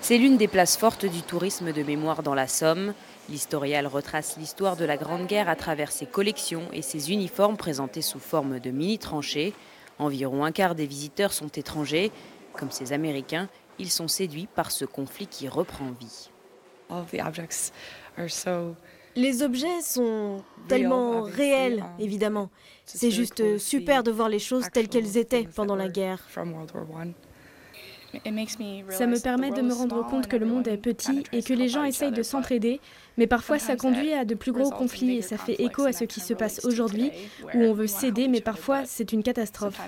C'est l'une des places fortes du tourisme de mémoire dans la Somme. L'historial retrace l'histoire de la Grande Guerre à travers ses collections et ses uniformes présentés sous forme de mini-tranchées. Environ un quart des visiteurs sont étrangers. Comme ces Américains, ils sont séduits par ce conflit qui reprend vie. Les objets sont tellement réels, évidemment. C'est juste super de voir les choses telles qu'elles étaient pendant la guerre. Ça me permet de me rendre compte que le monde est petit et que les gens essayent de s'entraider, mais parfois ça conduit à de plus gros conflits et ça fait écho à ce qui se passe aujourd'hui, où on veut s'aider, mais parfois c'est une catastrophe.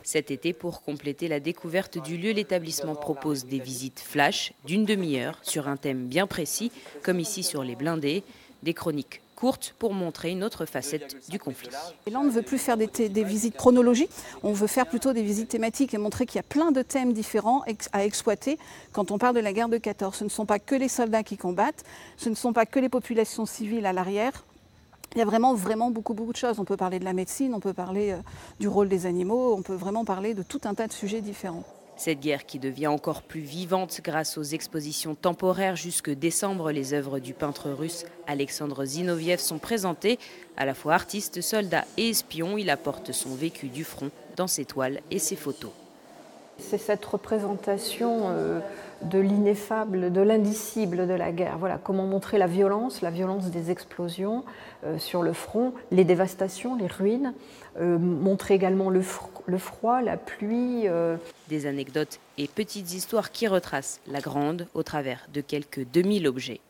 Cet été, pour compléter la découverte du lieu, l'établissement propose des visites flash d'une demi-heure sur un thème bien précis, comme ici sur les blindés, des chroniques courtes pour montrer une autre facette du conflit. Et là, on ne veut plus faire des visites chronologiques, on veut faire plutôt des visites thématiques et montrer qu'il y a plein de thèmes différents à exploiter quand on parle de la guerre de 14. Ce ne sont pas que les soldats qui combattent, ce ne sont pas que les populations civiles à l'arrière. Il y a vraiment beaucoup de choses. On peut parler de la médecine, on peut parler du rôle des animaux, on peut vraiment parler de tout un tas de sujets différents. Cette guerre qui devient encore plus vivante grâce aux expositions temporaires. Jusque décembre, les œuvres du peintre russe Alexandre Zinoviev sont présentées. À la fois artiste, soldat et espion, il apporte son vécu du front dans ses toiles et ses photos. C'est cette représentation de l'ineffable, de l'indicible de la guerre. Voilà, comment montrer la violence des explosions sur le front, les dévastations, les ruines, montrer également le froid, la pluie. Des anecdotes et petites histoires qui retracent la Grande au travers de quelques 2000 objets.